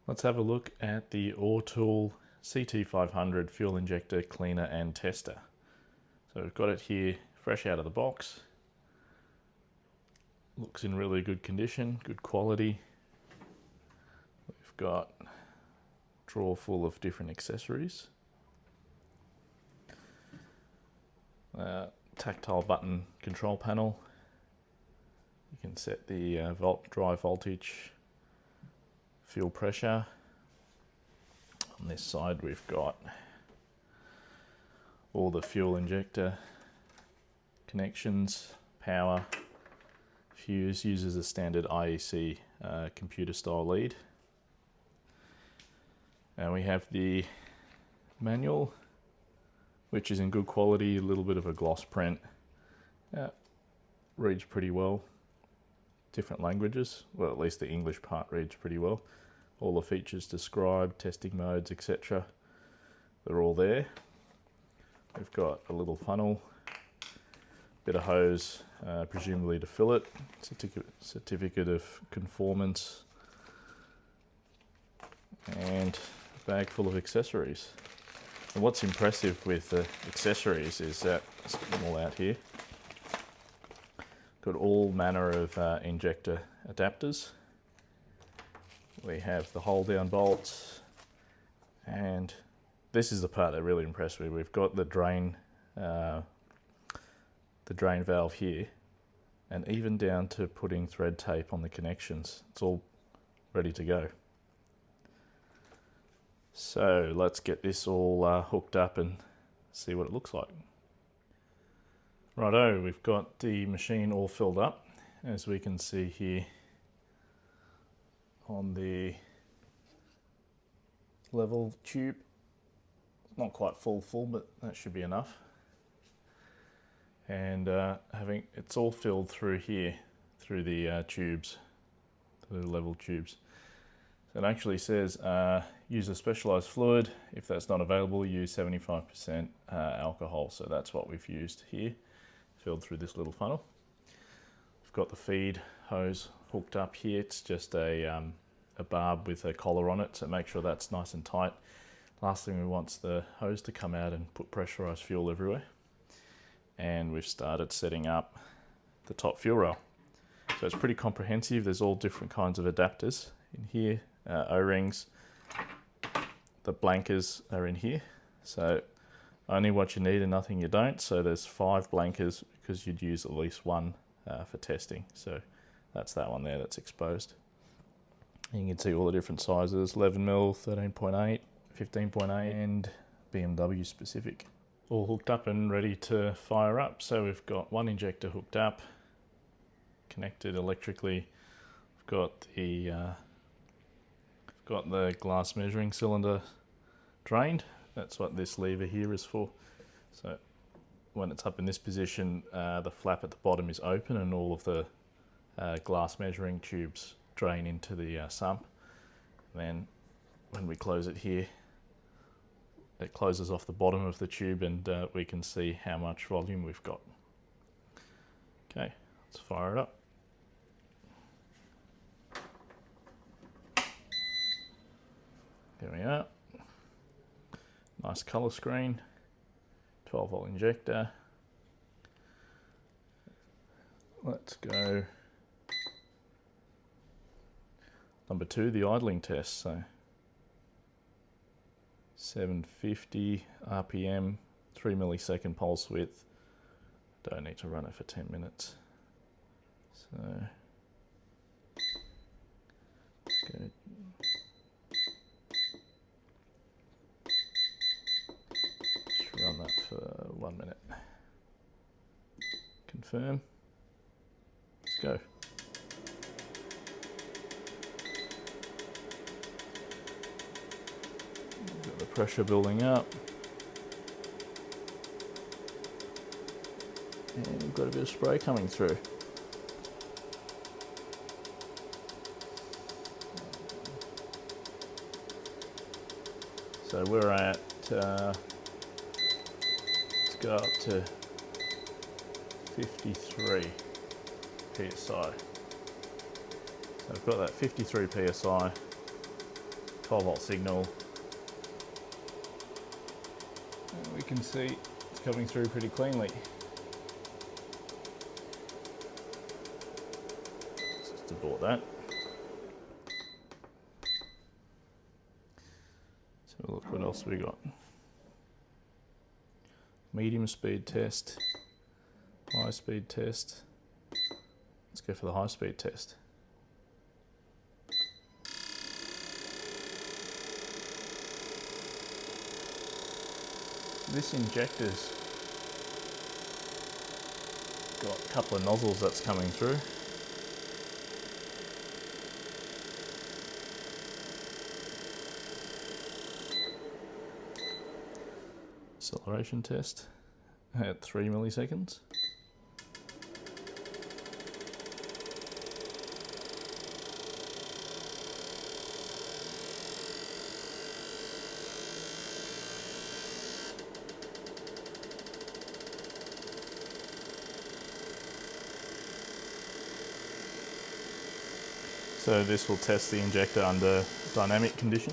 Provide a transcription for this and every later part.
Let's have a look at the AUTOOL CT-500 fuel injector cleaner and tester. So we've got it here fresh out of the box. Looks in really good condition, good quality. We've got a drawer full of different accessories. Tactile button control panel. You can set the drive voltage, fuel pressure. On this side we've got all the fuel injector connections, power, fuse, uses a standard IEC computer style lead. And we have the manual, which is in good quality, a little bit of a gloss print. Reads pretty well. Different languages, well, at least the English part reads pretty well. All the features described, testing modes, etc. They're all there. We've got a little funnel, bit of hose, presumably to fill it, certificate of conformance, and a bag full of accessories. And what's impressive with the accessories is that, let's get them all out here, got all manner of injector adapters. We have the hold down bolts, and this is the part that really impressed me. We've got the drain valve here, and even down to putting thread tape on the connections. It's all ready to go. So let's get this all hooked up and see what it looks like. Righto, we've got the machine all filled up, as we can see here on the level tube. Not quite full, but that should be enough. And it's all filled through here, through the tubes, the level tubes. So it actually says use a specialized fluid. If that's not available, use 75% alcohol. So that's what we've used here, filled through this little funnel. We've got the feed hose hooked up here. It's just a barb with a collar on it, so make sure that's nice and tight. Last thing we want is the hose to come out and put pressurized fuel everywhere. And we've started setting up the top fuel rail. So it's pretty comprehensive. There's all different kinds of adapters in here, O-rings. The blankers are in here. So only what you need and nothing you don't. So there's 5 blankers because you'd use at least one for testing. So that's that one there that's exposed. You can see all the different sizes, 11mm, 13.8, 15.8, and BMW specific. All hooked up and ready to fire up. So we've got one injector hooked up, connected electrically. We've got the glass measuring cylinder drained. That's what this lever here is for. So when it's up in this position, the flap at the bottom is open and all of the glass measuring tubes drain into the sump. And then when we close it here, it closes off the bottom of the tube, and we can see how much volume we've got. Okay, let's fire it up. There we are. Nice color screen, 12-volt injector. Let's go number 2, the idling test. So 750 RPM, 3 millisecond pulse width. Don't need to run it for 10 minutes. So good. Run that for 1 minute. Confirm. Let's go. Got the pressure building up. And we've got a bit of spray coming through. So we're at go up to 53 psi. So I've got that 53 psi. 12-volt signal. And we can see it's coming through pretty cleanly. Let's just abort that. So look what else we got. Medium speed test, high speed test. Let's go for the high speed test. This injector's got a couple of nozzles that's coming through. Acceleration test at 3 milliseconds. So this will test the injector under dynamic condition.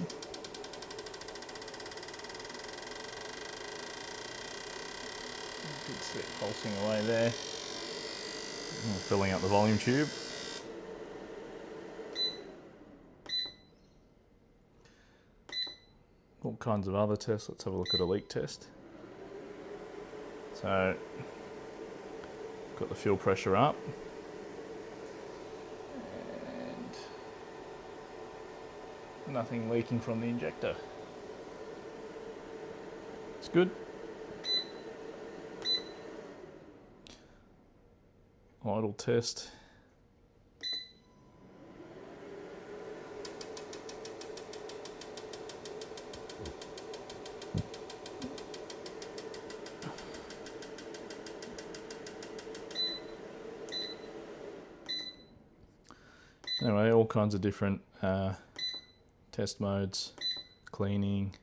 You can see it pulsing away there. And filling up the volume tube. All kinds of other tests. Let's have a look at a leak test. So, got the fuel pressure up. Nothing leaking from the injector. It's good. Idle test. Anyway, all kinds of different test modes, cleaning,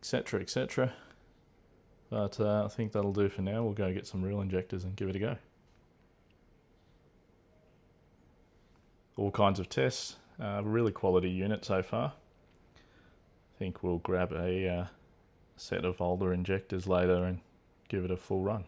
etc, etc. But I think that'll do for now. We'll go get some real injectors and give it a go. All kinds of tests, really quality unit so far. I think we'll grab a set of older injectors later and give it a full run.